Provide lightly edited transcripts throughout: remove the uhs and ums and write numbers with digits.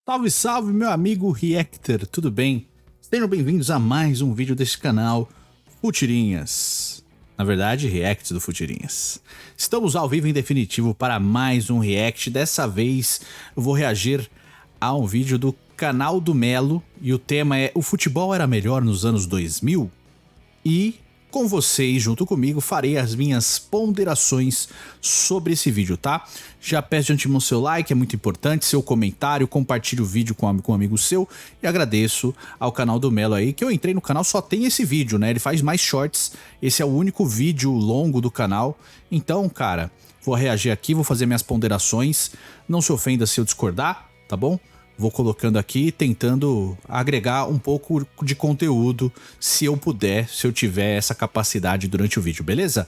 Salve, salve, meu amigo Reactor, tudo bem? Sejam bem-vindos a mais um vídeo deste canal Futirinhas. Na verdade, React do Futirinhas. Estamos ao vivo em definitivo para mais um React. Dessa vez eu vou reagir a um vídeo do canal do Melo e o tema é: o futebol era melhor nos anos 2000? E com vocês, junto comigo, farei as minhas ponderações sobre esse vídeo, tá? Já peço de antemão seu like, é muito importante, seu comentário, compartilhe o vídeo com um amigo seu e agradeço ao canal do Melo aí, que eu entrei no canal, só tem esse vídeo, né? Ele faz mais shorts, esse é o único vídeo longo do canal. Então, cara, vou reagir aqui, vou fazer minhas ponderações, não se ofenda se eu discordar, tá bom? Vou colocando aqui, tentando agregar um pouco de conteúdo, se eu puder, se eu tiver essa capacidade durante o vídeo, beleza?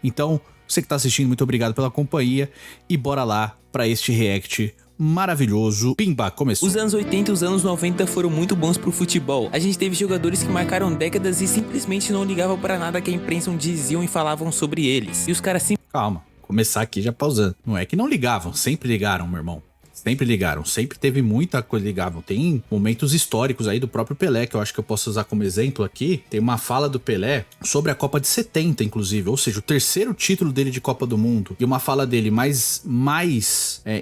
Então, você que tá assistindo, muito obrigado pela companhia e bora lá para este react maravilhoso. Pimba, começou. Os anos 80 e os anos 90 foram muito bons pro futebol. A gente teve jogadores que marcaram décadas e simplesmente não ligavam pra nada que a imprensa diziam e falavam sobre eles. E os caras Calma, começar aqui já pausando. Não é que não ligavam, sempre ligaram, meu irmão. Sempre ligaram, sempre teve muita coisa ligavam. Tem momentos históricos aí do próprio Pelé, que eu acho que eu posso usar como exemplo aqui. Tem uma fala do Pelé sobre a Copa de 70, inclusive, ou seja, o terceiro título dele de Copa do Mundo. E uma fala dele mais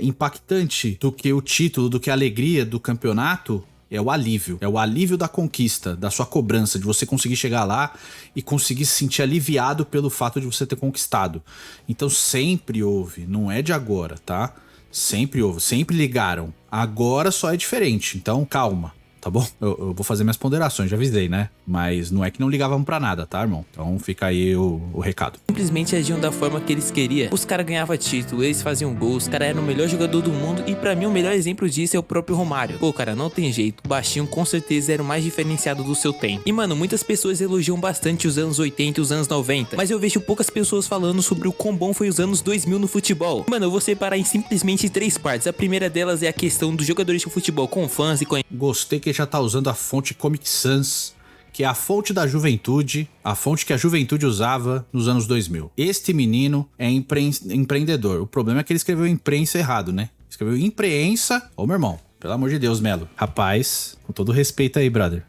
impactante do que o título, do que a alegria do campeonato, é o alívio da conquista, da sua cobrança, de você conseguir chegar lá e conseguir se sentir aliviado pelo fato de você ter conquistado. Então sempre houve, não é de agora, tá? Sempre houve, sempre ligaram. Agora só é diferente, então calma, tá bom? Eu vou fazer minhas ponderações, já avisei, né? Mas não é que não ligavam pra nada, tá, irmão? Então fica aí o recado. simplesmente agiam da forma que eles queriam. Os caras ganhavam título, eles faziam gols, os caras eram o melhor jogador do mundo e pra mim o melhor exemplo disso é o próprio Romário. Pô, cara, não tem jeito, o baixinho com certeza era o mais diferenciado do seu tempo. E mano, muitas pessoas elogiam bastante os anos 80 e os anos 90, mas eu vejo poucas pessoas falando sobre o quão bom foi os anos 2000 no futebol. Mano, eu vou separar em simplesmente três partes. A primeira delas é a questão dos jogadores de futebol com fãs e com... Gostei que ele já tá usando a fonte Comic Sans, que é a fonte da juventude, a fonte que a juventude usava nos anos 2000. Este menino é empreendedor. O problema é que ele escreveu imprensa errado, né? Escreveu imprensa. Ô, meu irmão, pelo amor de Deus, Melo. Rapaz, com todo respeito aí, brother.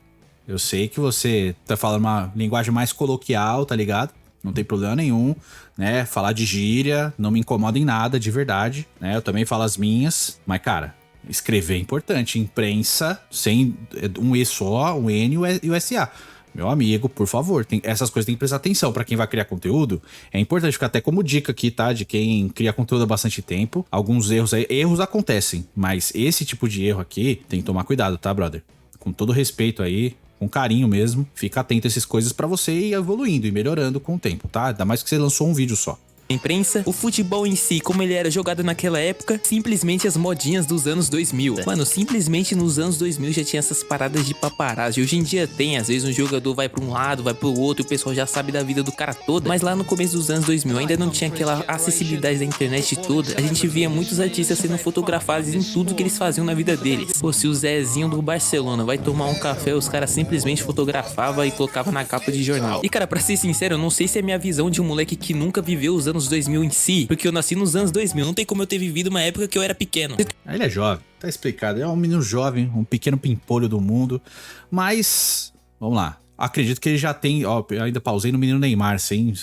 Eu sei que você tá falando uma linguagem mais coloquial, tá ligado? Não tem problema nenhum, né? Falar de gíria não me incomoda em nada, de verdade, né? Eu também falo as minhas, mas, cara, escrever é importante. Imprensa, sem um E só, um N e o SA. Meu amigo, por favor, essas coisas tem que prestar atenção. Pra quem vai criar conteúdo, é importante ficar até como dica aqui, tá? De quem cria conteúdo há bastante tempo. Alguns erros aí, erros acontecem, mas esse tipo de erro aqui tem que tomar cuidado, tá, brother? Com todo respeito aí, com carinho mesmo, fica atento a essas coisas pra você ir evoluindo e melhorando com o tempo, tá? Ainda mais que você lançou um vídeo só. imprensa, o futebol em si, como ele era jogado naquela época, simplesmente as modinhas dos anos 2000. Mano, simplesmente nos anos 2000 já tinha essas paradas de paparazzi. Hoje em dia tem, às vezes um jogador vai pra um lado, vai pro outro, e o pessoal já sabe da vida do cara toda. Mas lá no começo dos anos 2000 ainda não tinha aquela acessibilidade da internet toda. A gente via muitos artistas sendo fotografados em tudo que eles faziam na vida deles. Pô, se o Zezinho do Barcelona vai tomar um café, os caras simplesmente fotografavam e colocavam na capa de jornal. E cara, pra ser sincero, eu não sei se é minha visão de um moleque que nunca viveu os anos 2000 em si, porque eu nasci nos anos 2000, não tem como eu ter vivido uma época que eu era pequeno. Ele é jovem, tá explicado, é um menino jovem, um pequeno pimpolho do mundo, mas, vamos lá, acredito que ele já tem, ó, eu ainda pausei no menino Neymar, sem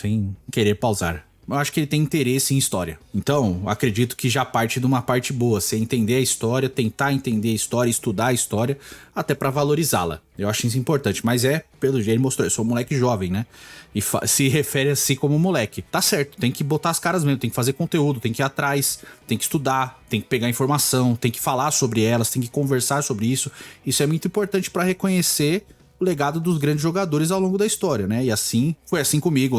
querer pausar. Eu acho que ele tem interesse em história. Então, acredito que já parte de uma parte boa. Você entender a história, tentar entender a história, estudar a história, até pra valorizá-la. Eu acho isso importante. Mas pelo jeito ele mostrou, eu sou um moleque jovem, né? E se refere a si como moleque. Tá certo, tem que botar as caras mesmo, tem que fazer conteúdo, tem que ir atrás, tem que estudar, tem que pegar informação, tem que falar sobre elas, tem que conversar sobre isso. Isso é muito importante pra reconhecer o legado dos grandes jogadores ao longo da história, né? E assim, foi assim comigo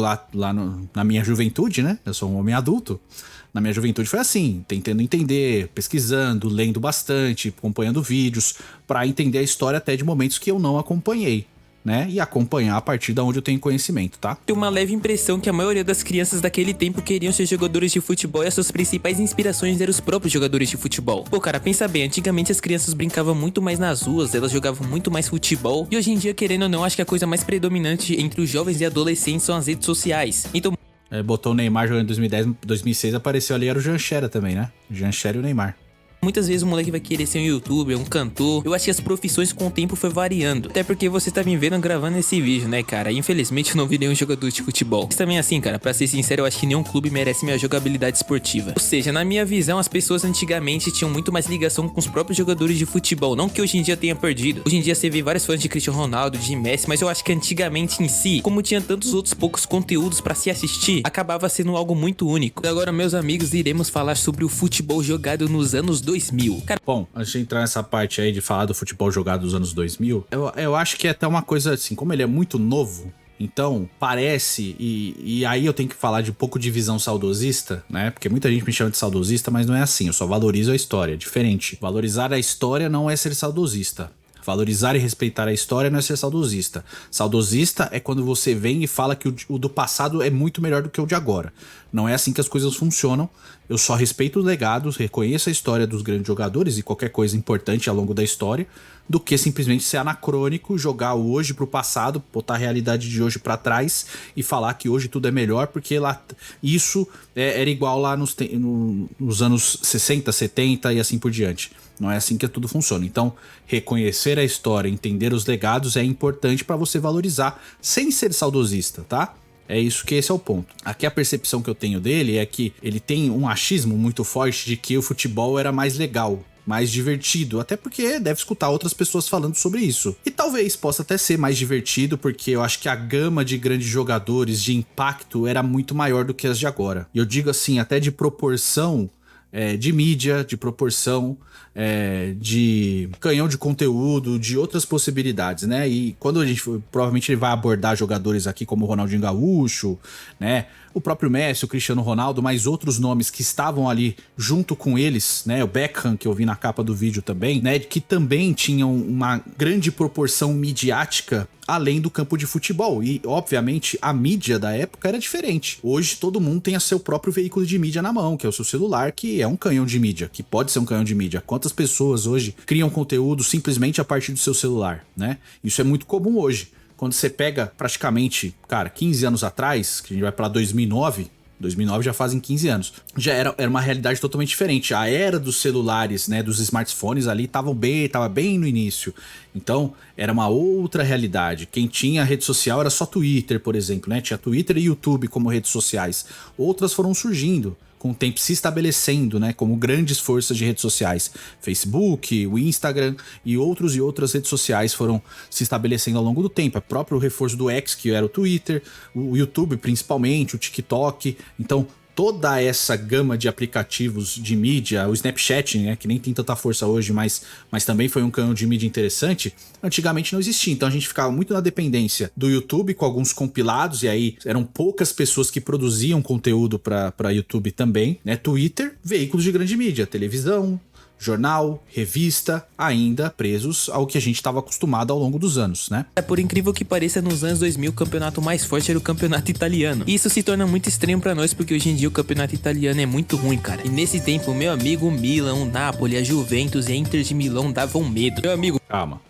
na minha juventude, né? Eu sou um homem adulto. Na minha juventude foi assim, tentando entender, pesquisando, lendo bastante, acompanhando vídeos, pra entender a história até de momentos que eu não acompanhei, né? E acompanhar a partir da onde eu tenho conhecimento, tá? Tenho uma leve impressão que a maioria das crianças daquele tempo queriam ser jogadores de futebol e as suas principais inspirações eram os próprios jogadores de futebol. Pô, cara, pensa bem, antigamente as crianças brincavam muito mais nas ruas, elas jogavam muito mais futebol, e hoje em dia, querendo ou não, acho que a coisa mais predominante entre os jovens e adolescentes são as redes sociais. Então, botou o Neymar jogando em 2010, 2006, apareceu ali, era o Janchera também, né? O Janchera e o Neymar. Muitas vezes o moleque vai querer ser um youtuber, um cantor. Eu acho que as profissões com o tempo foi variando. Até porque você tá me vendo gravando esse vídeo, né, cara? Infelizmente eu não vi nenhum jogador de futebol. Mas também assim, cara, pra ser sincero, eu acho que nenhum clube merece minha jogabilidade esportiva. Ou seja, na minha visão, as pessoas antigamente tinham muito mais ligação com os próprios jogadores de futebol. Não que hoje em dia tenha perdido. Hoje em dia você vê vários fãs de Cristiano Ronaldo, de Messi, mas eu acho que antigamente em si, como tinha tantos outros poucos conteúdos pra se assistir, acabava sendo algo muito único. E agora, meus amigos, iremos falar sobre o futebol jogado nos anos 2000. Cara, bom, antes de entrar nessa parte aí de falar do futebol jogado dos anos 2000, eu acho que é até uma coisa assim, como ele é muito novo, então parece, e aí eu tenho que falar de um pouco de visão saudosista, né? Porque muita gente me chama de saudosista, mas não é assim, eu só valorizo a história, é diferente. Valorizar a história não é ser saudosista. Valorizar e respeitar a história não é ser saudosista. Saudosista é quando você vem e fala que o do passado é muito melhor do que o de agora. Não é assim que as coisas funcionam. Eu só respeito os legados, reconheço a história dos grandes jogadores e qualquer coisa importante ao longo da história, do que simplesmente ser anacrônico, jogar hoje pro passado, botar a realidade de hoje pra trás e falar que hoje tudo é melhor, porque lá isso era igual lá nos anos 60, 70 e assim por diante. Não é assim que tudo funciona. Então, reconhecer a história, entender os legados é importante para você valorizar, sem ser saudosista, tá? É isso que esse é o ponto. Aqui a percepção que eu tenho dele é que ele tem um achismo muito forte de que o futebol era mais legal, mais divertido, até porque deve escutar outras pessoas falando sobre isso. E talvez possa até ser mais divertido, porque eu acho que a gama de grandes jogadores, de impacto, era muito maior do que as de agora. E eu digo assim, até de proporção de mídia, de proporção, de canhão de conteúdo, de outras possibilidades, né? E quando a gente provavelmente ele vai abordar jogadores aqui como o Ronaldinho Gaúcho, né? O próprio Messi, o Cristiano Ronaldo, mais outros nomes que estavam ali junto com eles, né? O Beckham, que eu vi na capa do vídeo também, né? Que também tinham uma grande proporção midiática além do campo de futebol. E, obviamente, a mídia da época era diferente. Hoje, todo mundo tem o seu próprio veículo de mídia na mão, que é o seu celular, que é um canhão de mídia, que pode ser um canhão de mídia. Quantas pessoas hoje criam conteúdo simplesmente a partir do seu celular, né? Isso é muito comum hoje. Quando você pega praticamente, cara, 15 anos atrás, que a gente vai pra 2009 já fazem 15 anos. Já era uma realidade totalmente diferente. A era dos celulares, né, dos smartphones ali, tava bem no início. Então, era uma outra realidade. Quem tinha rede social era só Twitter, por exemplo, né? Tinha Twitter e YouTube como redes sociais. Outras foram surgindo, com o tempo se estabelecendo, né, como grandes forças de redes sociais. Facebook, o Instagram e outras redes sociais foram se estabelecendo ao longo do tempo. O próprio reforço do X, que era o Twitter, o YouTube principalmente, o TikTok. Então, toda essa gama de aplicativos de mídia, o Snapchat, né, que nem tem tanta força hoje, mas também foi um canal de mídia interessante, antigamente não existia. Então a gente ficava muito na dependência do YouTube, com alguns compilados, e aí eram poucas pessoas que produziam conteúdo para YouTube também, né? Twitter, veículos de grande mídia, televisão, jornal, revista, ainda presos ao que a gente estava acostumado ao longo dos anos, né? Por incrível que pareça, nos anos 2000 o campeonato mais forte era o campeonato italiano. E isso se torna muito estranho pra nós, porque hoje em dia o campeonato italiano é muito ruim, cara. E nesse tempo, meu amigo, o Milan, o Napoli, a Juventus e a Inter de Milão davam medo. Meu amigo... Calma.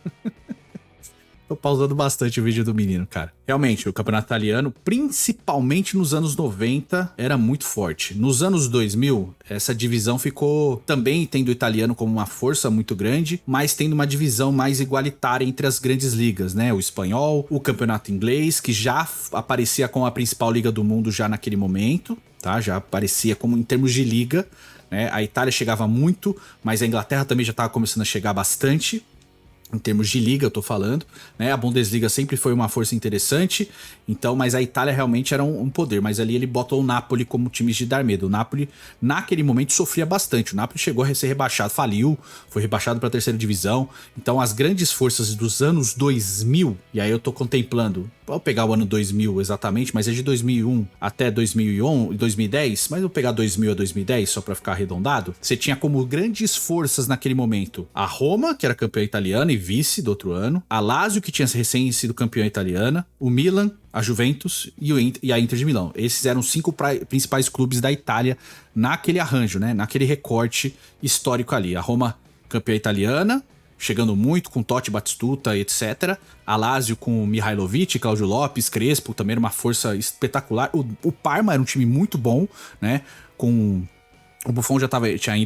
Tô pausando bastante o vídeo do menino, cara. Realmente, o campeonato italiano, principalmente nos anos 90, era muito forte. Nos anos 2000, essa divisão ficou também tendo o italiano como uma força muito grande, mas tendo uma divisão mais igualitária entre as grandes ligas, né? O espanhol, o campeonato inglês, que já aparecia como a principal liga do mundo já naquele momento, tá? Já aparecia como em termos de liga, né? A Itália chegava muito, mas a Inglaterra também já estava começando a chegar bastante. Em termos de liga, eu tô falando, né? A Bundesliga sempre foi uma força interessante, então, mas a Itália realmente era um poder. Mas ali ele botou o Napoli como time de dar medo. O Napoli, naquele momento, sofria bastante. O Napoli chegou a ser rebaixado, faliu, foi rebaixado pra terceira divisão. Então, as grandes forças dos anos 2000, e aí eu tô contemplando, vou pegar o ano 2000 exatamente, mas é de 2001 até 2011, 2010, mas eu vou pegar 2000 a 2010, só pra ficar arredondado. Você tinha como grandes forças naquele momento a Roma, que era campeã italiana e vice do outro ano, a Lazio, que tinha recém sido campeã italiana, o Milan, a Juventus e a Inter de Milão. Esses eram os 5 principais clubes da Itália naquele arranjo, né? Naquele recorte histórico ali. A Roma, campeã italiana, chegando muito com Totti, Batistuta, etc. A Lazio com Mihailovic, Cláudio Lopes, Crespo, também era uma força espetacular. O Parma era um time muito bom, né? Com O Buffon tinha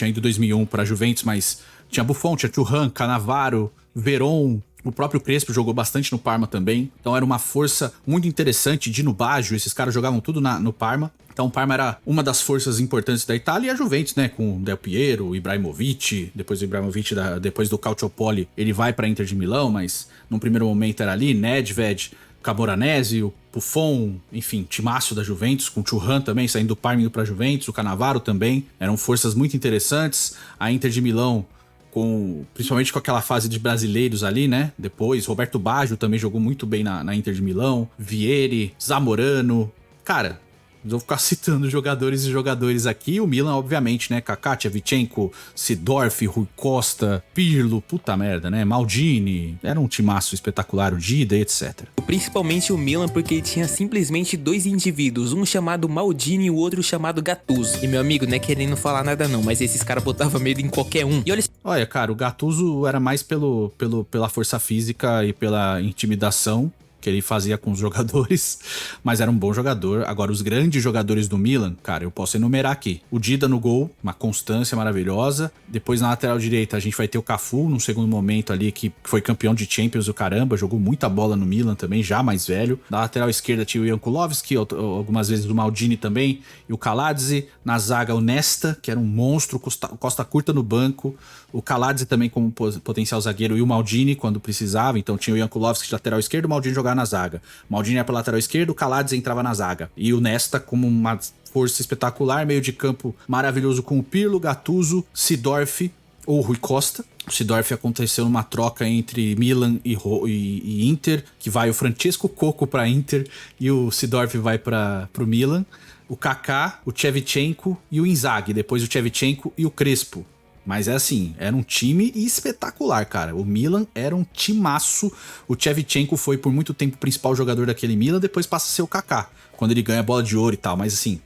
ido 2001 pra Juventus, mas tinha Buffon, tinha Thuram, Cannavaro, Veron, o próprio Crespo jogou bastante no Parma também. Então era uma força muito interessante. Dino Baggio, esses caras jogavam tudo no Parma. Então o Parma era uma das forças importantes da Itália, e a Juventus, né, com Del Piero, Ibrahimovic, depois do Calciopoli, ele vai pra Inter de Milão, mas num primeiro momento era ali, Nedved, Camoranesi, o Buffon, enfim, timaço da Juventus, com o Thuram também saindo do Parma indo pra Juventus, o Cannavaro também, eram forças muito interessantes. A Inter de Milão, principalmente com aquela fase de brasileiros ali, né? Depois, Roberto Baggio também jogou muito bem na Inter de Milão, Vieri, Zamorano, cara... Vou ficar citando jogadores e jogadores aqui. O Milan, obviamente, né? Kaká, Shevchenko, Seedorf, Rui Costa, Pirlo, puta merda, né? Maldini. Era um timaço espetacular, o Dida, etc. Principalmente o Milan, porque ele tinha simplesmente dois indivíduos, um chamado Maldini e o outro chamado Gattuso. E meu amigo, não é querendo falar nada não, mas esses caras botavam medo em qualquer um. E olha, cara, o Gattuso era mais pela força física e pela intimidação que ele fazia com os jogadores, mas era um bom jogador. Agora, os grandes jogadores do Milan, cara, eu posso enumerar aqui. O Dida no gol, uma constância maravilhosa. Depois, na lateral direita, a gente vai ter o Cafu, num segundo momento ali, que foi campeão de Champions, o caramba, jogou muita bola no Milan também, já mais velho. Na lateral esquerda tinha o Jan Kulowski, algumas vezes o Maldini também, e o Kaladze. Na zaga, o Nesta, que era um monstro, costa curta no banco. O Kaladze também como potencial zagueiro, e o Maldini quando precisava. Então tinha o Jan Kulowski de lateral esquerdo, o Maldini jogava na zaga. O Maldini ia pra lateral esquerdo, o Kaladze entrava na zaga. E o Nesta como uma força espetacular, meio de campo maravilhoso com o Pirlo, Gattuso, Seedorf ou Rui Costa. O Seedorf aconteceu numa troca entre Milan e Inter, que vai o Francesco Coco pra Inter e o Seedorf vai pro Milan. O Kaká, o Shevchenko e o Inzaghi. Depois o Shevchenko e o Crespo. Mas é assim, era um time espetacular, cara. O Milan era um timaço. O Shevchenko foi por muito tempo o principal jogador daquele Milan, depois passa a ser o Kaká, quando ele ganha a bola de ouro e tal. Mas assim,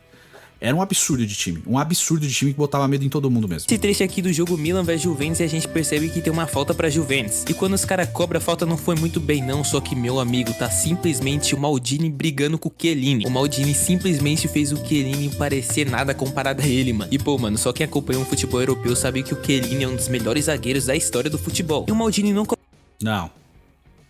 era um absurdo de time. Um absurdo de time que botava medo em todo mundo mesmo. Esse trecho aqui do jogo Milan vs Juventus, e a gente percebe que tem uma falta pra Juventus. E quando os caras cobram, a falta não foi muito bem não, só que, meu amigo, tá simplesmente o Maldini brigando com o Chiellini. O Maldini simplesmente fez o Chiellini parecer nada comparado a ele, mano. E pô, mano, só quem acompanha um futebol europeu sabe que o Chiellini é um dos melhores zagueiros da história do futebol. E o Maldini Não.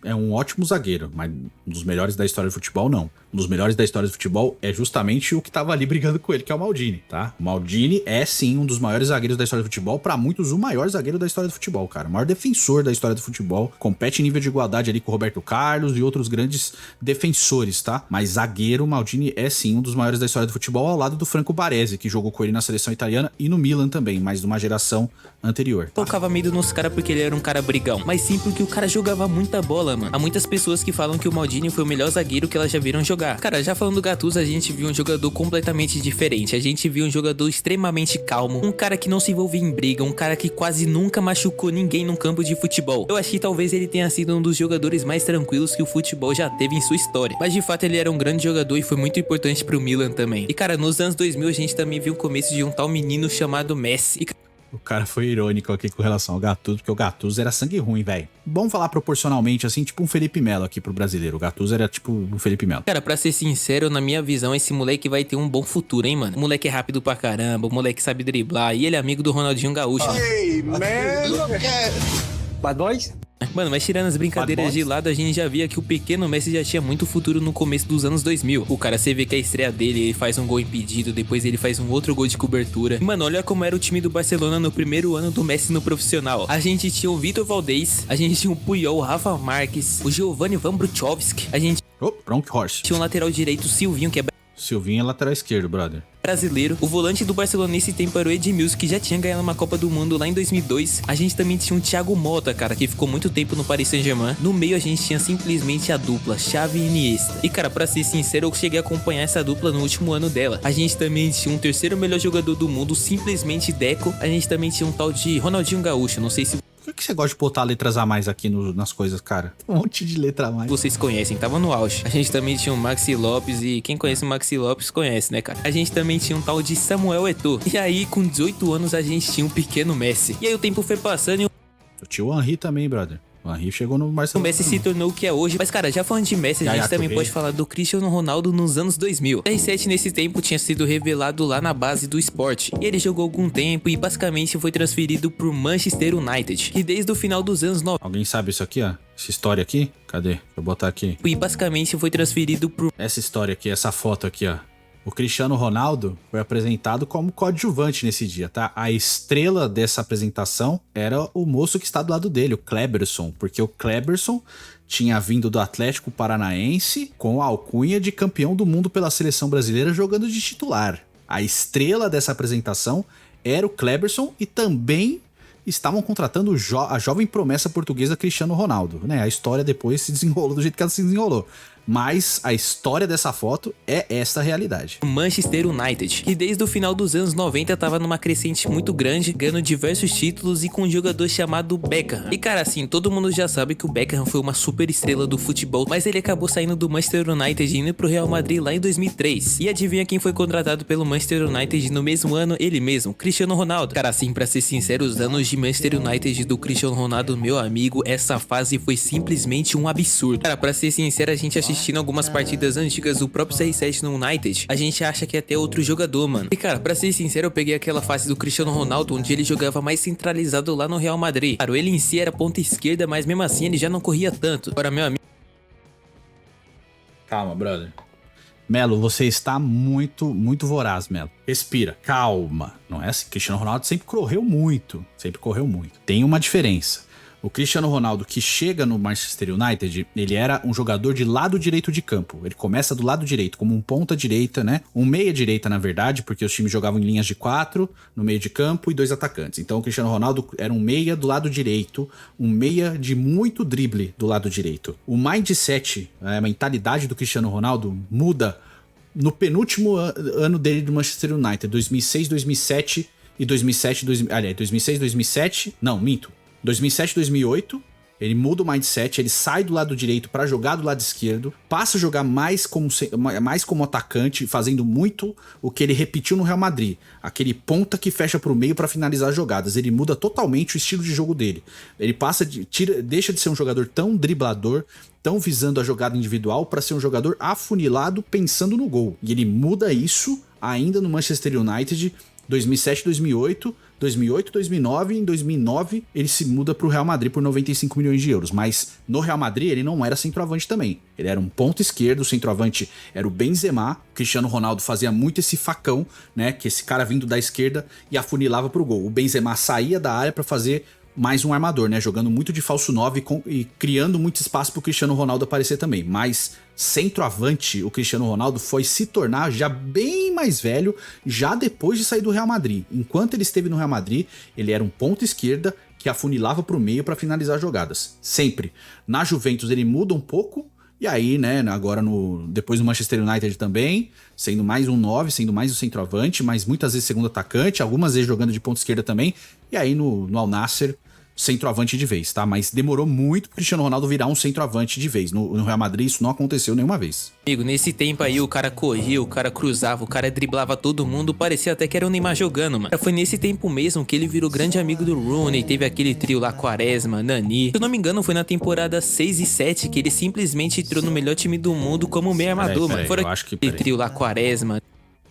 É um ótimo zagueiro, mas um dos melhores da história do futebol, não. Um dos melhores da história do futebol é justamente o que tava ali brigando com ele, que é o Maldini, tá? O Maldini é, sim, um dos maiores zagueiros da história do futebol. Pra muitos, o maior zagueiro da história do futebol, cara. O maior defensor da história do futebol. Compete em nível de igualdade ali com o Roberto Carlos e outros grandes defensores, tá? Mas zagueiro, o Maldini é, sim, um dos maiores da história do futebol, ao lado do Franco Baresi, que jogou com ele na seleção italiana e no Milan também, mas de uma geração anterior. Colocava medo nos caras porque ele era um cara brigão, mas sim porque o cara jogava muita bola, mano. Há muitas pessoas que falam que o Maldini foi o melhor zagueiro que elas já viram jogar. Cara, já falando do Gattuso, a gente viu um jogador completamente diferente. A gente viu um jogador extremamente calmo, um cara que não se envolvia em briga, um cara que quase nunca machucou ninguém num campo de futebol. Eu acho que talvez ele tenha sido um dos jogadores mais tranquilos que o futebol já teve em sua história. Mas de fato ele era um grande jogador e foi muito importante pro Milan também. E cara, nos anos 2000 a gente também viu o começo de um tal menino chamado Messi. O cara foi irônico aqui com relação ao Gattuso, porque o Gattuso era sangue ruim, velho. Vamos falar proporcionalmente, assim, tipo um Felipe Melo aqui pro brasileiro. O Gattuso era tipo um Felipe Melo. Cara, pra ser sincero, na minha visão, esse moleque vai ter um bom futuro, hein, mano? O moleque é rápido pra caramba, o moleque sabe driblar, e ele é amigo do Ronaldinho Gaúcho. Hey, man! Bad boys? Mano, mas tirando as brincadeiras de lado, a gente já via que o pequeno Messi já tinha muito futuro no começo dos anos 2000. O cara, você vê que a estreia dele, ele faz um gol impedido, depois ele faz um outro gol de cobertura. E, mano, olha como era o time do Barcelona no primeiro ano do Messi no profissional. A gente tinha o Vitor Valdez, a gente tinha o Puyol, o Rafa Marques, o Giovanni Van Bruchovski, a gente Bronkhorst. tinha um lateral direito, o Silvinho, que é Silvinho é lateral esquerdo, brother. brasileiro. O volante do Barcelona nesse tempo era o Edmilson, que já tinha ganhado uma Copa do Mundo lá em 2002. A gente também tinha o Thiago Motta, cara, que ficou muito tempo no Paris Saint-Germain. No meio a gente tinha simplesmente a dupla Xavi e Iniesta. E cara, pra ser sincero, eu cheguei a acompanhar essa dupla no último ano dela. A gente também tinha um terceiro melhor jogador do mundo, simplesmente Deco. A gente também tinha um tal de Ronaldinho Gaúcho, não sei se Por que você gosta de botar letras a mais aqui nas coisas, cara? Um monte de letra a mais. vocês conhecem, tava no auge. A gente também tinha o Maxi Lopes, e quem conhece o Maxi Lopes conhece, né, cara? A gente também tinha um tal de Samuel Eto'o. E aí, com 18 anos, a gente tinha um pequeno Messi. E aí o tempo foi passando e O tio Henry também, brother. O Henry chegou no O Barcelona. Messi se tornou o que é hoje. Mas, cara, já falando de Messi, a Já gente também acabei. pode falar do Cristiano Ronaldo nos anos 2000. O R7 nesse tempo tinha sido revelado lá na base do esporte. E ele jogou algum tempo e basicamente foi transferido pro Manchester United. E desde o final dos anos 90. Alguém sabe isso aqui, ó? Essa história aqui? Cadê? Deixa eu botar aqui. E basicamente foi transferido pro Essa história aqui, essa foto aqui, ó. O Cristiano Ronaldo foi apresentado como coadjuvante nesse dia, tá? A estrela dessa apresentação era o moço que está do lado dele, o Kleberson, porque o Kleberson tinha vindo do Atlético Paranaense com a alcunha de campeão do mundo pela seleção brasileira jogando de titular. A estrela dessa apresentação era o Kleberson e também estavam contratando a jovem promessa portuguesa Cristiano Ronaldo, né? A história depois se desenrolou do jeito que ela se desenrolou. Mas a história dessa foto é essa realidade. Manchester United, que desde o final dos anos 90 tava numa crescente muito grande, ganhando diversos títulos e com um jogador chamado Beckham. E cara, assim, todo mundo já sabe que o Beckham foi uma super estrela do futebol, mas ele acabou saindo do Manchester United e indo pro Real Madrid lá em 2003. E adivinha quem foi contratado pelo Manchester United no mesmo ano? Ele mesmo, Cristiano Ronaldo. Cara, assim, pra ser sincero, os anos de Manchester United do Cristiano Ronaldo, meu amigo, essa fase foi simplesmente um absurdo. Cara, pra ser sincero, a gente assistindo algumas partidas antigas do próprio CR7 no United, a gente acha que é até outro jogador, mano. E cara, pra ser sincero, eu peguei aquela fase do Cristiano Ronaldo onde ele jogava mais centralizado lá no Real Madrid. Claro, ele em si era ponta esquerda, mas mesmo assim ele já não corria tanto. Agora, meu amigo... Calma, brother. Melo, você está muito voraz, Melo. Respira, calma. Não é assim, Cristiano Ronaldo sempre correu muito. Tem uma diferença. O Cristiano Ronaldo que chega no Manchester United, ele era um jogador de lado direito de campo. Ele começa do lado direito, como um ponta direita, né? Um meia direita, na verdade, porque os times jogavam em linhas de 4 no meio de campo e 2 atacantes. Então o Cristiano Ronaldo era um meia do lado direito, um meia de muito drible do lado direito. O mindset, a mentalidade do Cristiano Ronaldo muda no penúltimo ano dele do Manchester United, 2006, 2007 e 2007, 2006, 2007, não, minto. 2007, 2008, ele muda o mindset, ele sai do lado direito para jogar do lado esquerdo, passa a jogar mais como atacante, fazendo muito o que ele repetiu no Real Madrid, aquele ponta que fecha pro meio para finalizar as jogadas. Ele muda totalmente o estilo de jogo dele. Ele deixa de ser um jogador tão driblador, tão visando a jogada individual, para ser um jogador afunilado pensando no gol. E ele muda isso ainda no Manchester United 2007, 2008, 2009, em 2009 ele se muda pro Real Madrid por 95 milhões de euros, mas no Real Madrid ele não era centroavante também, ele era um ponta esquerdo, o centroavante era o Benzema, o Cristiano Ronaldo fazia muito esse facão, né, que esse cara vindo da esquerda e afunilava pro gol, o Benzema saía da área para fazer mais um armador, né? Jogando muito de falso 9 e criando muito espaço pro Cristiano Ronaldo aparecer também. Mas centroavante, o Cristiano Ronaldo foi se tornar já bem mais velho, já depois de sair do Real Madrid. Enquanto ele esteve no Real Madrid, ele era um ponta esquerda que afunilava pro meio para finalizar jogadas. Sempre. Na Juventus ele muda um pouco. E aí, né, agora depois no Manchester United também, sendo mais um 9, sendo mais um centroavante, mas muitas vezes segundo atacante, algumas vezes jogando de ponta esquerda também. E aí no Al Nassr, centroavante de vez, tá? Mas demorou muito pro Cristiano Ronaldo virar um centroavante de vez. No Real Madrid isso não aconteceu nenhuma vez. Amigo, nesse tempo aí o cara corria, o cara cruzava, o cara driblava todo mundo, parecia até que era o Neymar jogando, mano. Foi nesse tempo mesmo que ele virou grande amigo do Rooney, teve aquele trio lá, Quaresma, Nani. Se eu não me engano, foi na temporada 6 e 7 que ele simplesmente entrou no melhor time do mundo como meio armador, mano. Fora eu acho que... aquele trio lá, Quaresma.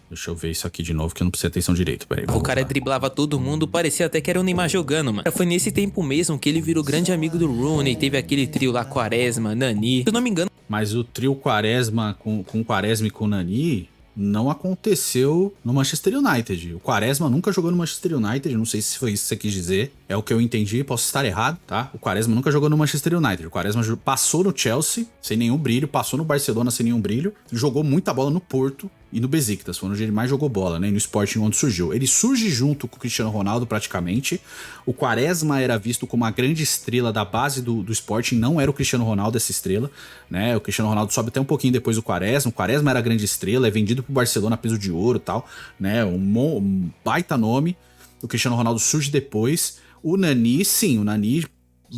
Deixa eu ver isso aqui de novo que eu não prestei atenção direito, peraí. O cara driblava todo mundo, parecia até que era o Neymar jogando, mano. Foi nesse tempo mesmo que ele virou grande amigo do Rooney, teve aquele trio lá, Quaresma, Nani. Se eu não me engano... Mas o trio Quaresma com Quaresma e com Nani não aconteceu no Manchester United. O Quaresma nunca jogou no Manchester United, não sei se foi isso que você quis dizer. É o que eu entendi, posso estar errado, tá? O Quaresma nunca jogou no Manchester United. O Quaresma passou no Chelsea sem nenhum brilho, passou no Barcelona sem nenhum brilho, jogou muita bola no Porto e no Besiktas, foi onde ele mais jogou bola, né? E no Sporting, onde surgiu. Ele surge junto com o Cristiano Ronaldo, praticamente. O Quaresma era visto como a grande estrela da base do Sporting, não era o Cristiano Ronaldo essa estrela, né? O Cristiano Ronaldo sobe até um pouquinho depois do Quaresma. O Quaresma era a grande estrela, é vendido pro Barcelona a peso de ouro e tal, né? Um baita nome. O Cristiano Ronaldo surge depois. O Nani, sim, o Nani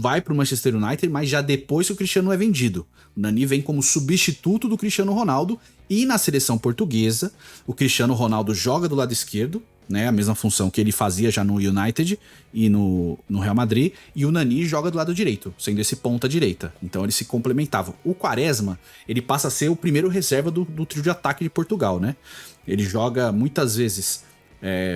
vai pro Manchester United, mas já depois que o Cristiano é vendido. O Nani vem como substituto do Cristiano Ronaldo e na seleção portuguesa, o Cristiano Ronaldo joga do lado esquerdo, né? A mesma função que ele fazia já no United e no Real Madrid. E o Nani joga do lado direito, sendo esse ponta direita. Então eles se complementavam. O Quaresma, ele passa a ser o primeiro reserva do trio de ataque de Portugal, né? Ele joga muitas vezes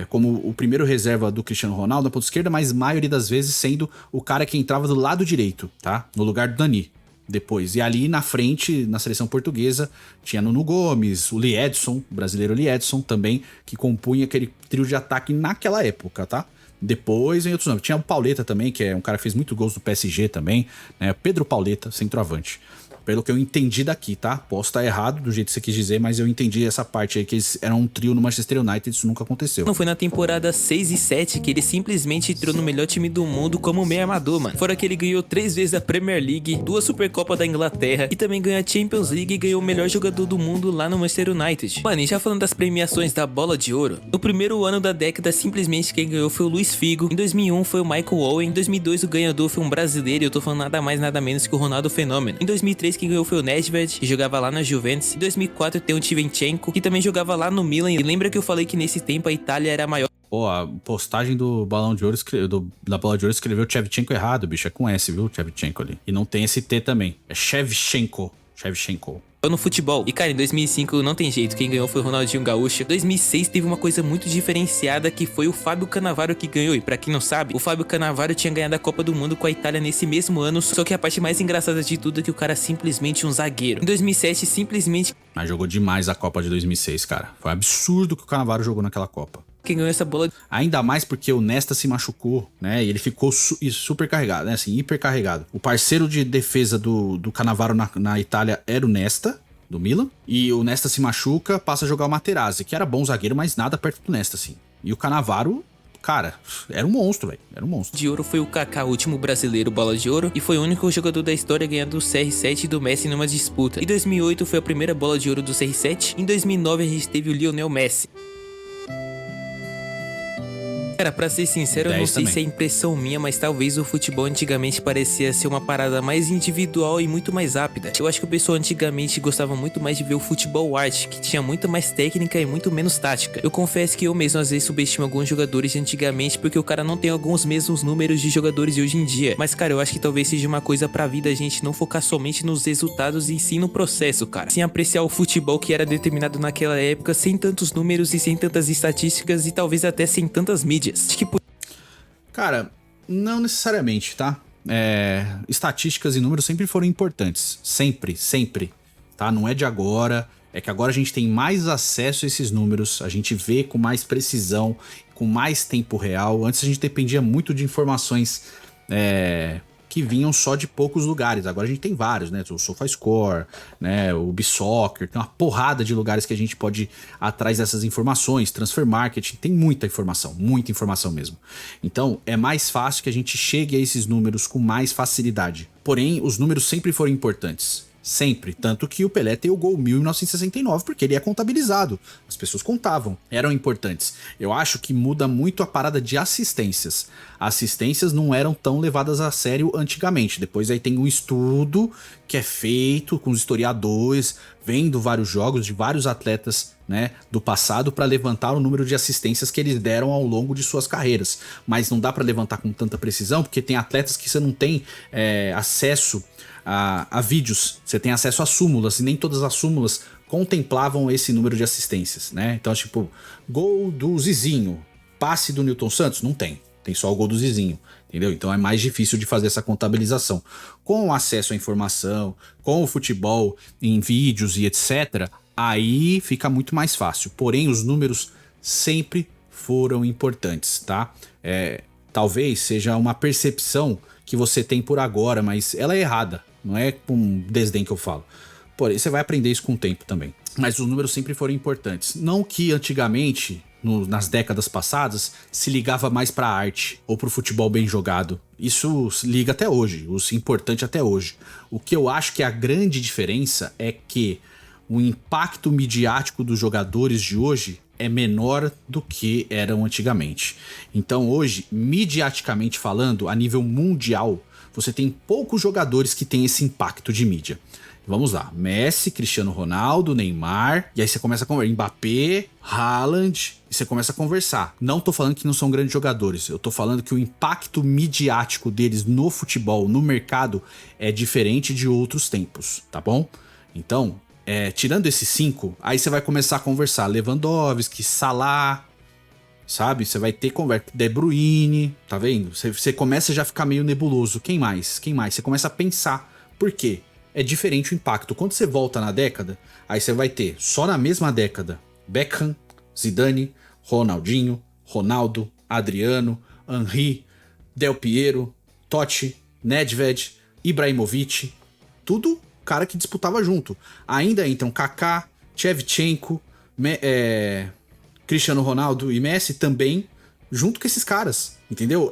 como o primeiro reserva do Cristiano Ronaldo na ponta esquerda, mas maioria das vezes sendo o cara que entrava do lado direito, tá? No lugar do Nani. Depois. E ali na frente, na seleção portuguesa, tinha Nuno Gomes, o Liedson, o brasileiro Liedson também, que compunha aquele trio de ataque naquela época, tá? Depois vem outros nomes. Tinha o Pauleta também, que é um cara que fez muito gols do PSG também, né? Pedro Pauleta, centroavante. Pelo que eu entendi daqui, tá? Posso estar errado do jeito que você quis dizer, mas eu entendi essa parte aí, que eles eram um trio no Manchester United, isso nunca aconteceu. Não foi na temporada 6 e 7 que ele simplesmente entrou no melhor time do mundo como meio armador, mano. Fora que ele ganhou 3 vezes a Premier League, 2 Supercopas da Inglaterra e também ganhou a Champions League e ganhou o melhor jogador do mundo lá no Manchester United. Mano, e já falando das premiações da Bola de Ouro, no primeiro ano da década simplesmente quem ganhou foi o Luis Figo, em 2001 foi o Michael Owen, em 2002 o ganhador foi um brasileiro e eu tô falando nada mais nada menos que o Ronaldo Fenômeno. Em 2003 quem ganhou foi o Nedved, que jogava lá na Juventus. Em 2004 tem o Shevchenko, que também jogava lá no Milan. E lembra que eu falei que nesse tempo a Itália era a maior? Pô, a postagem do Balão de Ouro, da Bola de Ouro escreveu Shevchenko errado, bicho. É com S, viu? Shevchenko ali. E não tem esse T também. É Shevchenko. No futebol. E cara, em 2005 não tem jeito, quem ganhou foi o Ronaldinho Gaúcho. Em 2006 teve uma coisa muito diferenciada, que foi o Fábio Cannavaro que ganhou. E pra quem não sabe, o Fábio Cannavaro tinha ganhado a Copa do Mundo com a Itália nesse mesmo ano. Só que a parte mais engraçada de tudo é que o cara é simplesmente um zagueiro. Em 2007 simplesmente... Mas jogou demais a Copa de 2006, cara. Foi um absurdo que o Cannavaro jogou naquela Copa. Quem ganhou essa bola... Ainda mais porque o Nesta se machucou, né? E ele ficou super carregado, né? Assim, hiper carregado. O parceiro de defesa do Cannavaro na Itália era o Nesta, do Milan. E o Nesta se machuca, passa a jogar o Materazzi, que era bom zagueiro, mas nada perto do Nesta, assim. E o Cannavaro... Cara, era um monstro, velho. Era um monstro. De ouro foi o Kaká, o último brasileiro bola de ouro, e foi o único jogador da história a ganhar do CR7 e do Messi numa disputa. Em 2008 foi a primeira bola de ouro do CR7. Em 2009 a gente teve o Lionel Messi. Cara, pra ser sincero, eu não sei se é impressão minha, mas talvez o futebol antigamente parecia ser uma parada mais individual e muito mais rápida. Eu acho que o pessoal antigamente gostava muito mais de ver o futebol arte, que tinha muito mais técnica e muito menos tática. Eu confesso que eu mesmo às vezes subestimo alguns jogadores de antigamente, porque o cara não tem alguns mesmos números de jogadores de hoje em dia. Mas cara, eu acho que talvez seja uma coisa pra vida a gente não focar somente nos resultados e sim no processo, cara. Sem apreciar o futebol que era determinado naquela época, sem tantos números e sem tantas estatísticas e talvez até sem tantas mídias. Cara, não necessariamente, tá? Estatísticas e números sempre foram importantes. Sempre, tá? Não é de agora. É que agora a gente tem mais acesso a esses números, a gente vê com mais precisão, com mais tempo real. Antes a gente dependia muito de informações que vinham só de poucos lugares. Agora a gente tem vários, né? O SofaScore, né? O Bisoccer, tem uma porrada de lugares que a gente pode ir atrás dessas informações. Transfer Market, tem muita informação mesmo. Então é mais fácil que a gente chegue a esses números com mais facilidade. Porém, os números sempre foram importantes. Sempre, tanto que o Pelé tem o gol 1000 em 1969, porque ele é contabilizado. As pessoas contavam, eram importantes. Eu acho que muda muito a parada de assistências. Assistências não eram tão levadas a sério antigamente. Depois aí tem um estudo que é feito com os historiadores, vendo vários jogos de vários atletas, né, do passado, para levantar o número de assistências que eles deram ao longo de suas carreiras. Mas não dá para levantar com tanta precisão, porque tem atletas que você não tem acesso a vídeos, você tem acesso a súmulas, e nem todas as súmulas contemplavam esse número de assistências, né? Então, tipo, gol do Zizinho, passe do Newton Santos, não tem só o gol do Zizinho, entendeu? Então é mais difícil de fazer essa contabilização. Com o acesso à informação, com o futebol em vídeos e etc., aí fica muito mais fácil. Porém, os números sempre foram importantes, tá? Talvez seja uma percepção que você tem por agora, mas ela é errada. Não é com desdém que eu falo. Porém, você vai aprender isso com o tempo também. Mas os números sempre foram importantes. Não que antigamente, nas décadas passadas, se ligava mais pra arte ou pro futebol bem jogado. Isso se liga até hoje, isso é importante até hoje. O que eu acho que é a grande diferença é que o impacto midiático dos jogadores de hoje é menor do que eram antigamente. Então hoje, midiaticamente falando, a nível mundial, você tem poucos jogadores que têm esse impacto de mídia. Vamos lá. Messi, Cristiano Ronaldo, Neymar. E aí você começa a conversar. Mbappé, Haaland. E você começa a conversar. Não tô falando que não são grandes jogadores. Eu tô falando que o impacto midiático deles no futebol, no mercado, é diferente de outros tempos, tá bom? Então, tirando esses 5, aí você vai começar a conversar. Lewandowski, Salah, sabe? Você vai ter conversa. De Bruyne, tá vendo? Você começa já a ficar meio nebuloso. Quem mais? Quem mais? Você começa a pensar. Por quê? É diferente o impacto. Quando você volta na década, aí você vai ter, só na mesma década, Beckham, Zidane, Ronaldinho, Ronaldo, Adriano, Henry, Del Piero, Totti, Nedved, Ibrahimovic, tudo cara que disputava junto. Ainda entram Kaká, Shevchenko, Cristiano Ronaldo e Messi também, junto com esses caras, entendeu?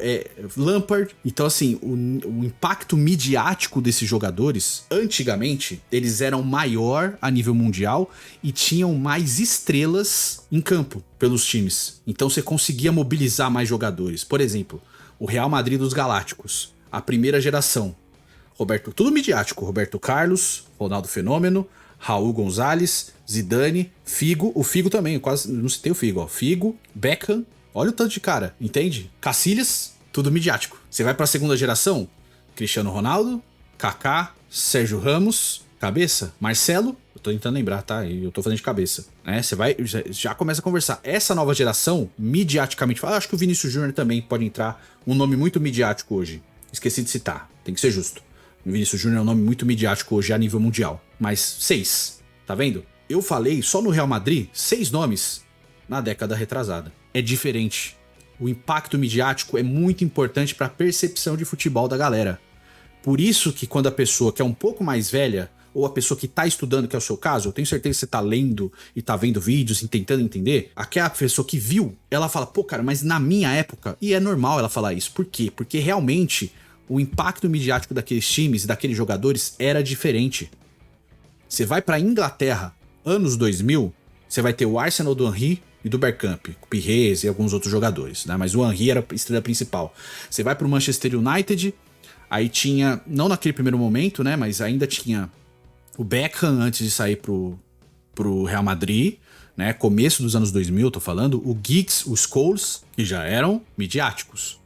Lampard. Então, assim, o impacto midiático desses jogadores, antigamente, eles eram maior a nível mundial e tinham mais estrelas em campo pelos times. Então, você conseguia mobilizar mais jogadores. Por exemplo, o Real Madrid dos Galácticos, a primeira geração. Tudo midiático. Roberto Carlos, Ronaldo Fenômeno, Raul Gonzalez, Zidane, Figo. O Figo também, eu quase não citei o Figo, ó. Figo, Beckham. Olha o tanto de cara, entende? Cacilhas, tudo midiático. Você vai pra segunda geração? Cristiano Ronaldo, Kaká, Sérgio Ramos, cabeça, Marcelo. Eu tô tentando lembrar, tá? Eu tô fazendo de cabeça. Né? Você vai, já começa a conversar. Essa nova geração, midiaticamente, acho que o Vinícius Júnior também pode entrar. Um nome muito midiático hoje. Esqueci de citar, tem que ser justo. O Vinícius Júnior é um nome muito midiático hoje a nível mundial. Mas 6, tá vendo? Eu falei só no Real Madrid 6 nomes na década retrasada. É diferente. O impacto midiático é muito importante para a percepção de futebol da galera. Por isso que quando a pessoa que é um pouco mais velha, ou a pessoa que tá estudando, que é o seu caso, eu tenho certeza que você tá lendo e tá vendo vídeos e tentando entender, aquela pessoa que viu, ela fala, pô, cara, mas na minha época, e é normal ela falar isso. Por quê? Porque realmente o impacto midiático daqueles times, daqueles jogadores, era diferente. Você vai pra Inglaterra, anos 2000, você vai ter o Arsenal do Henry e do Bergkamp, o Pires e alguns outros jogadores, né? Mas o Henry era a estrela principal. Você vai pro Manchester United, aí tinha, não naquele primeiro momento, né? Mas ainda tinha o Beckham antes de sair pro Real Madrid, né? Começo dos anos 2000, tô falando. O Giggs, os Scholes, que já eram midiáticos,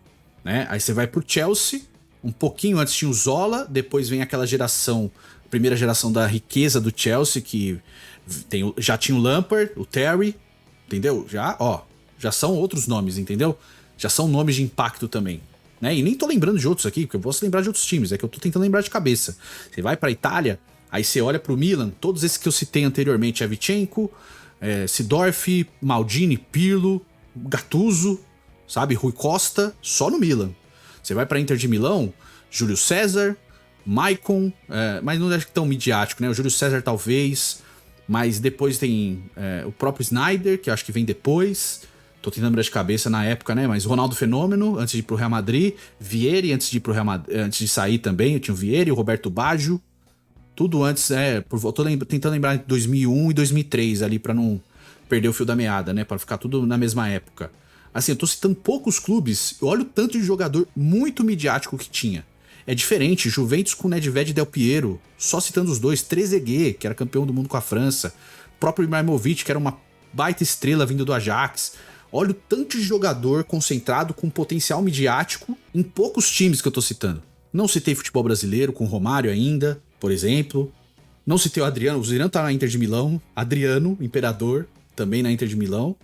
né? Aí você vai pro Chelsea, um pouquinho antes tinha o Zola, depois vem aquela geração, primeira geração da riqueza do Chelsea, que já tinha o Lampard, o Terry, entendeu? Já são outros nomes, entendeu? Já são nomes de impacto também, né? E nem tô lembrando de outros aqui, porque eu posso lembrar de outros times, é que eu tô tentando lembrar de cabeça. Você vai pra Itália, aí você olha pro Milan, todos esses que eu citei anteriormente, Shevchenko, Seedorf, Maldini, Pirlo, Gattuso, sabe? Rui Costa, só no Milan. Você vai pra Inter de Milão, Júlio César, Maicon, mas não é tão midiático, né? O Júlio César talvez, mas depois tem o próprio Sneijder, que eu acho que vem depois. Tô tentando lembrar de cabeça na época, né? Mas Ronaldo Fenômeno, antes de ir pro Real Madrid. Vieri, antes de ir pro Real Madrid, antes de sair também, eu tinha o Vieri, o Roberto Baggio. Tudo antes, eu tô tentando lembrar de 2001 e 2003 ali, pra não perder o fio da meada, né? Pra ficar tudo na mesma época. Assim, eu tô citando poucos clubes, olha o tanto de jogador muito midiático que tinha. É diferente, Juventus com Nedved e Del Piero, só citando os dois, Trezeguet, que era campeão do mundo com a França, o próprio Ibrahimovic, que era uma baita estrela vindo do Ajax. Olha o tanto de jogador concentrado com potencial midiático em poucos times que eu tô citando. Não citei futebol brasileiro, com Romário ainda, por exemplo. Não citei o Adriano, o Zidane tá na Inter de Milão, Adriano, Imperador, também na Inter de Milão.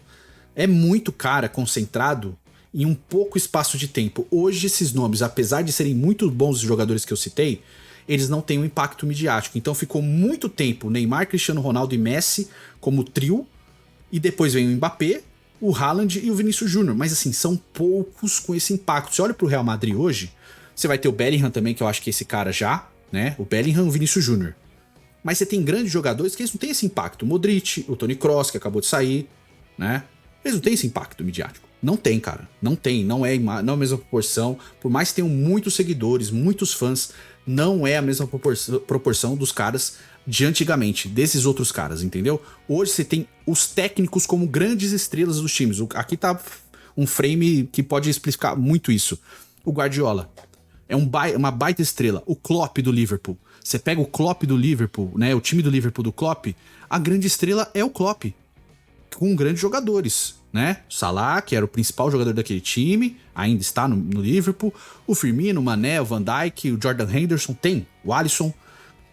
É muito cara concentrado em um pouco espaço de tempo. Hoje esses nomes, apesar de serem muito bons os jogadores que eu citei, eles não têm um impacto midiático. Então ficou muito tempo Neymar, Cristiano Ronaldo e Messi como trio, e depois vem o Mbappé, o Haaland e o Vinícius Júnior. Mas assim, são poucos com esse impacto. Você olha pro Real Madrid hoje, você vai ter o Bellingham também, que eu acho que esse cara já, né? O Bellingham e o Vinícius Júnior. Mas você tem grandes jogadores que eles não têm esse impacto. O Modric, o Toni Kroos, que acabou de sair, né? Eles não têm esse impacto midiático. Não tem, cara. Não tem. Não é a mesma proporção. Por mais que tenham muitos seguidores, muitos fãs, não é a mesma proporção dos caras de antigamente, desses outros caras, entendeu? Hoje você tem os técnicos como grandes estrelas dos times. Aqui tá um frame que pode explicar muito isso. O Guardiola. É uma baita estrela. O Klopp do Liverpool. Você pega o Klopp do Liverpool, né? O time do Liverpool do Klopp. A grande estrela é o Klopp. Com grandes jogadores, né? Salah, que era o principal jogador daquele time, ainda está no Liverpool. O Firmino, o Mané, o Van Dijk, o Jordan Henderson, tem o Alisson,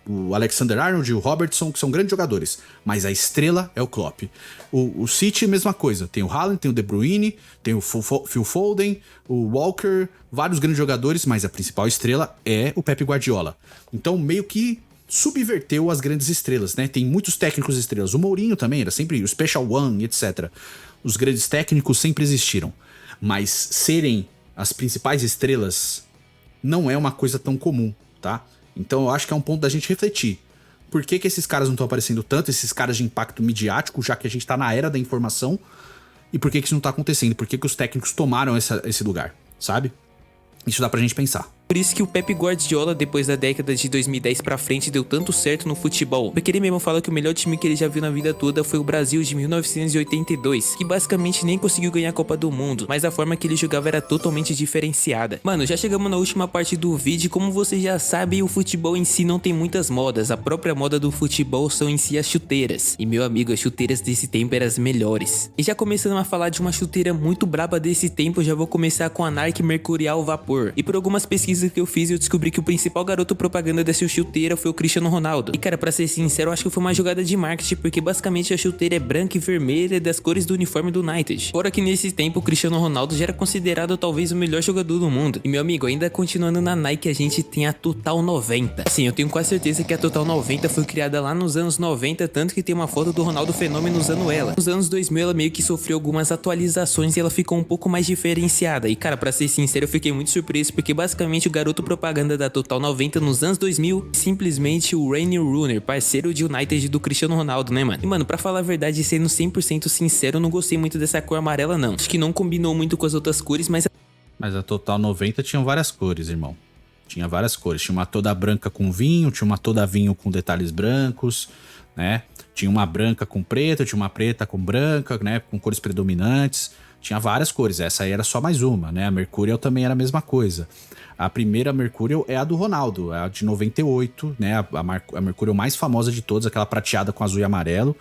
o Alexander-Arnold e o Robertson, que são grandes jogadores. Mas a estrela é o Klopp. O City, mesma coisa. Tem o Haaland, tem o De Bruyne, tem o Phil Foden, o Walker, vários grandes jogadores, mas a principal estrela é o Pep Guardiola. Então, meio que subverteu as grandes estrelas, né? Tem muitos técnicos estrelas. O Mourinho também era sempre o Special One, etc. Os grandes técnicos sempre existiram. Mas serem as principais estrelas não é uma coisa tão comum, tá? Então eu acho que é um ponto da gente refletir. Por que esses caras não estão aparecendo tanto, esses caras de impacto midiático, já que a gente tá na era da informação? E por que isso não tá acontecendo? Por que os técnicos tomaram esse lugar, sabe? Isso dá pra gente pensar. Por isso que o Pep Guardiola, depois da década de 2010 pra frente, deu tanto certo no futebol. Porque ele mesmo fala que o melhor time que ele já viu na vida toda foi o Brasil de 1982, que basicamente nem conseguiu ganhar a Copa do Mundo, mas a forma que ele jogava era totalmente diferenciada. Mano, já chegamos na última parte do vídeo e como vocês já sabem, o futebol em si não tem muitas modas. A própria moda do futebol são em si as chuteiras. E meu amigo, as chuteiras desse tempo eram as melhores. E já começando a falar de uma chuteira muito braba desse tempo, já vou começar com a Nike Mercurial Vapor. E por algumas pesquisas que eu fiz, eu descobri que o principal garoto propaganda dessa chuteira foi o Cristiano Ronaldo. E cara, pra ser sincero, eu acho que foi uma jogada de marketing, porque basicamente a chuteira é branca e vermelha das cores do uniforme do United. Fora que nesse tempo o Cristiano Ronaldo já era considerado talvez o melhor jogador do mundo. E meu amigo, ainda continuando na Nike, a gente tem a Total 90. Assim, eu tenho quase certeza que a Total 90 foi criada lá nos anos 90, tanto que tem uma foto do Ronaldo Fenômeno usando ela. Nos anos 2000 ela meio que sofreu algumas atualizações e ela ficou um pouco mais diferenciada. E cara, pra ser sincero, eu fiquei muito surpreso, porque basicamente o garoto propaganda da Total 90 nos anos 2000, simplesmente o Wayne Rooney, parceiro de United do Cristiano Ronaldo, né, mano? E mano, pra falar a verdade, sendo 100% sincero, eu não gostei muito dessa cor amarela, não. Acho que não combinou muito com as outras cores, mas a Total 90 tinha várias cores, irmão. Tinha várias cores. Tinha uma toda branca com vinho, tinha uma toda vinho com detalhes brancos, né? Tinha uma branca com preto, tinha uma preta com branca, né? Com cores predominantes. Tinha várias cores. Essa aí era só mais uma, né? A Mercurial também era a mesma coisa. A primeira Mercurial é a do Ronaldo, é a de 98, né? A Mercurial mais famosa de todas, aquela prateada com azul e amarelo,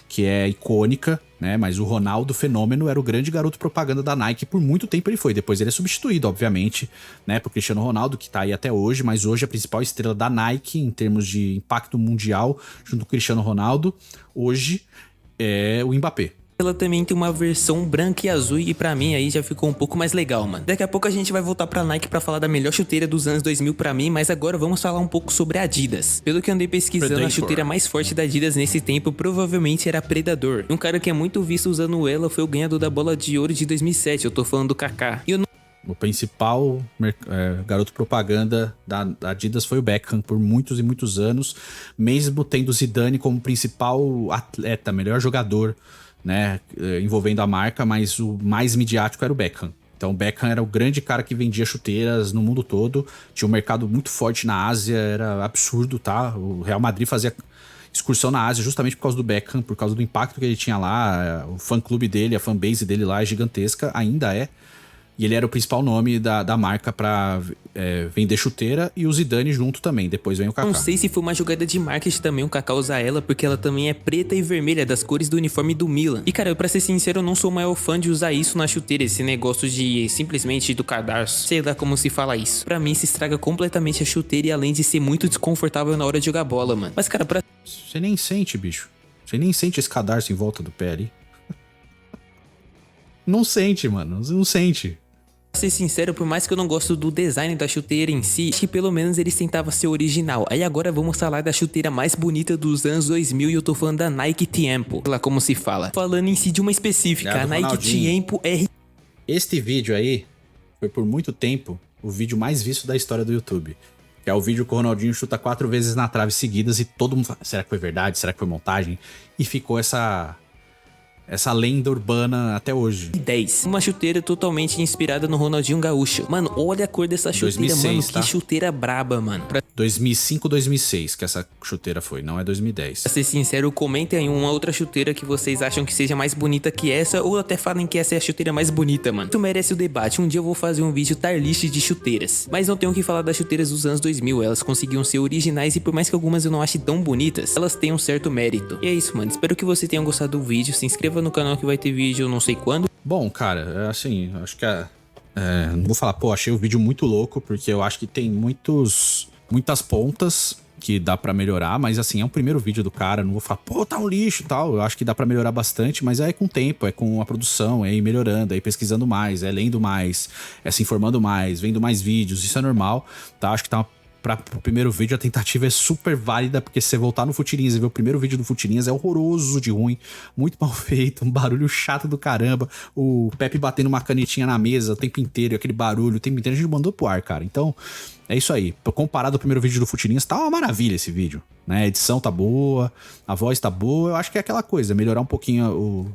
que é icônica, né? Mas o Ronaldo Fenômeno era o grande garoto propaganda da Nike, por muito tempo ele foi. Depois ele é substituído, obviamente, né? Por Cristiano Ronaldo, que tá aí até hoje, mas hoje a principal estrela da Nike, em termos de impacto mundial, junto com o Cristiano Ronaldo, hoje é o Mbappé. ela também tem uma versão branca e azul e pra mim aí já ficou um pouco mais legal, mano. Daqui a pouco a gente vai voltar pra Nike pra falar da melhor chuteira dos anos 2000 pra mim, mas agora vamos falar um pouco sobre a Adidas. Pelo que eu andei pesquisando, Predator. a chuteira mais forte da Adidas nesse tempo provavelmente era a Predador. Um cara que é muito visto usando ela foi o ganhador da Bola de Ouro de 2007, eu tô falando do Kaká. E eu não O principal garoto propaganda da Adidas foi o Beckham por muitos e muitos anos, mesmo tendo Zidane como principal atleta, melhor jogador, né, envolvendo a marca, mas o mais midiático era o Beckham. Então o Beckham era o grande cara que vendia chuteiras no mundo todo, tinha um mercado muito forte na Ásia, era absurdo, tá? O Real Madrid fazia excursão na Ásia justamente por causa do Beckham, por causa do impacto que ele tinha lá, o fã-clube dele, a fanbase dele lá é gigantesca, ainda é. E ele era o principal nome da marca pra vender chuteira, e o Zidane junto também, depois vem o Kaká. não sei se foi uma jogada de marketing também o Kaká usar ela, porque ela também é preta e vermelha, das cores do uniforme do Milan. E cara, pra ser sincero, eu não sou o maior fã de usar isso na chuteira, esse negócio de simplesmente do cadarço, sei lá como se fala isso. Pra mim se estraga completamente a chuteira e além de ser muito desconfortável na hora de jogar bola, mano. Mas cara, pra Você nem sente, bicho. Você nem sente esse cadarço em volta do pé ali. Não sente, mano. Não sente. ser sincero, por mais que eu não gosto do design da chuteira em si, acho que pelo menos eles tentavam ser original. Aí agora vamos falar da chuteira mais bonita dos anos 2000 e eu tô falando da Nike Tiempo, lá como se fala. Falando em si de uma específica, a Nike Tiempo R. Este vídeo aí foi por muito tempo o vídeo mais visto da história do YouTube. Que é o vídeo que o Ronaldinho chuta 4 vezes na trave seguidas e todo mundo fala, será que foi verdade? Será que foi montagem? E ficou essa essa lenda urbana até hoje. 10. Uma chuteira totalmente inspirada no Ronaldinho Gaúcho. Mano, olha a cor dessa chuteira, 2006, mano. tá? Que chuteira braba, mano. Pra 2005, 2006 que essa chuteira foi, não é 2010. ser sincero, comentem aí uma outra chuteira que vocês acham que seja mais bonita que essa, ou até falem que essa é a chuteira mais bonita, mano. Isso merece o debate. Um dia eu vou fazer um vídeo tier list de chuteiras. Mas não tenho que falar das chuteiras dos anos 2000. Elas conseguiam ser originais e por mais que algumas eu não ache tão bonitas, elas têm um certo mérito. E é isso, mano. Espero que você tenha gostado do vídeo. Se inscreva no canal que vai ter vídeo não sei quando. Bom, cara, assim, acho que não vou falar, pô, achei o vídeo muito louco, porque eu acho que tem muitas pontas que dá pra melhorar, mas assim, é um primeiro vídeo do cara, não vou falar, pô, tá um lixo e tal, eu acho que dá pra melhorar bastante, mas é com o tempo, é com a produção, é ir melhorando, é ir pesquisando mais, é lendo mais, é se informando mais, vendo mais vídeos, isso é normal, tá? Acho que tá para o primeiro vídeo a tentativa é super válida, porque se você voltar no Futirinhas e ver o primeiro vídeo do Futirinhas é horroroso de ruim, muito mal feito, um barulho chato do caramba, o Pepe batendo uma canetinha na mesa o tempo inteiro, aquele barulho o tempo inteiro, a gente mandou pro ar, cara. Então, é isso aí. Comparado ao primeiro vídeo do Futirinhas, tá uma maravilha esse vídeo, né? A edição tá boa, a voz tá boa, eu acho que é aquela coisa, melhorar um pouquinho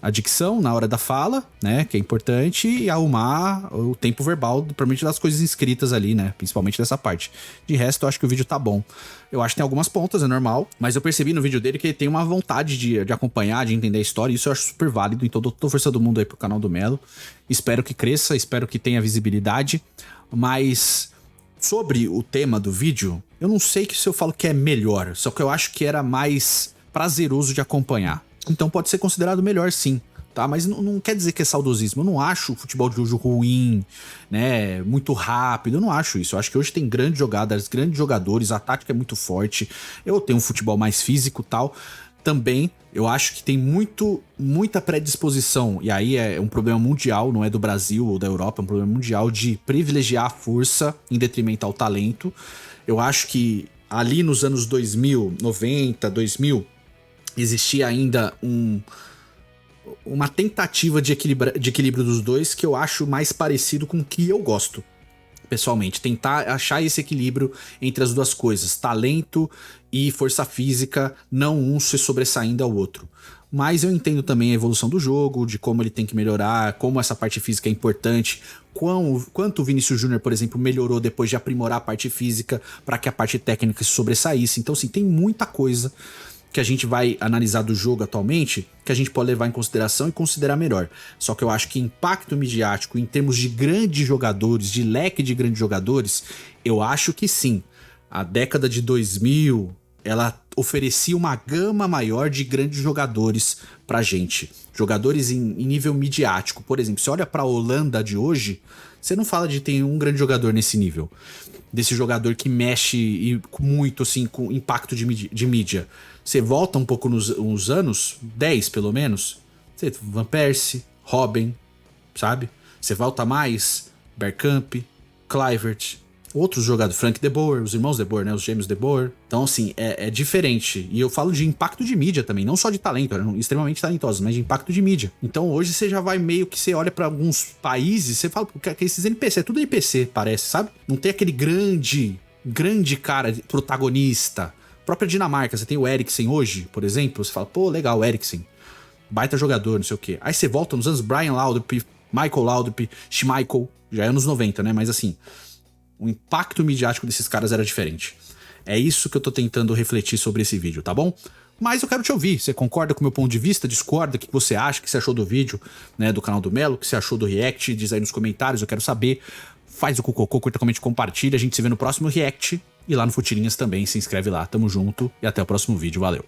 a dicção na hora da fala, né, que é importante, e arrumar o tempo verbal, provavelmente das coisas escritas ali, né, principalmente dessa parte. De resto, eu acho que o vídeo tá bom. Eu acho que tem algumas pontas, é normal, mas eu percebi no vídeo dele que ele tem uma vontade de acompanhar, de entender a história, e isso eu acho super válido, então eu tô forçando o mundo aí pro canal do Melo. Espero que cresça, espero que tenha visibilidade, mas sobre o tema do vídeo, eu não sei se eu falo que é melhor, só que eu acho que era mais prazeroso de acompanhar. Então pode ser considerado melhor sim, tá? Mas não quer dizer que é saudosismo. Eu não acho o futebol de hoje ruim, né? Muito rápido, eu não acho isso. Eu acho que hoje tem grandes jogadas, grandes jogadores, a tática é muito forte. Eu tenho um futebol mais físico e tal. Também eu acho que tem muita predisposição, e aí é um problema mundial, não é do Brasil ou da Europa, é um problema mundial de privilegiar a força em detrimento ao talento. Eu acho que ali nos anos 2000, 90, 2000... existia ainda uma tentativa de equilíbrio dos dois que eu acho mais parecido com o que eu gosto, pessoalmente. Tentar achar esse equilíbrio entre as duas coisas, talento e força física, não um se sobressaindo ao outro. Mas eu entendo também a evolução do jogo, de como ele tem que melhorar, como essa parte física é importante, quanto o Vinícius Júnior, por exemplo, melhorou depois de aprimorar a parte física para que a parte técnica se sobressaísse. Então, assim, tem muita coisa que a gente vai analisar do jogo atualmente, que a gente pode levar em consideração e considerar melhor. Só que eu acho que impacto midiático em termos de grandes jogadores, de leque de grandes jogadores, eu acho que sim. A década de 2000, ela oferecia uma gama maior de grandes jogadores pra gente. Jogadores em nível midiático. Por exemplo, você olha pra Holanda de hoje, você não fala de ter um grande jogador nesse nível. Desse jogador que mexe muito assim com impacto de mídia. Você volta um pouco nos anos, 10 pelo menos, você, Van Persie, Robben, sabe? Você volta mais, Bergkamp, Kluivert, outros jogadores, Frank de Boer, os irmãos de Boer, né? Os gêmeos de Boer. Então, assim, é diferente. E eu falo de impacto de mídia também, não só de talento, eram extremamente talentosos, mas de impacto de mídia. Então, hoje você já vai meio que você olha pra alguns países, você fala que esses NPC, é tudo NPC, parece, sabe? Não tem aquele grande cara protagonista. A própria Dinamarca, você tem o Eriksen hoje, por exemplo, você fala, pô, legal, Eriksen, baita jogador, não sei o quê. Aí você volta nos anos Brian Laudrup, Michael Laudrup, Schmeichel, já é anos 90, né? Mas assim, o impacto midiático desses caras era diferente. É isso que eu tô tentando refletir sobre esse vídeo, tá bom? Mas eu quero te ouvir. Você concorda com o meu ponto de vista? Discorda? O que você acha? O que você achou do vídeo, né, do canal do Melo? O que você achou do React? Diz aí nos comentários, eu quero saber. Faz o cocô, curta, comente, compartilha. A gente se vê no próximo React. E lá no Futirinhas também, se inscreve lá. Tamo junto e até o próximo vídeo. Valeu!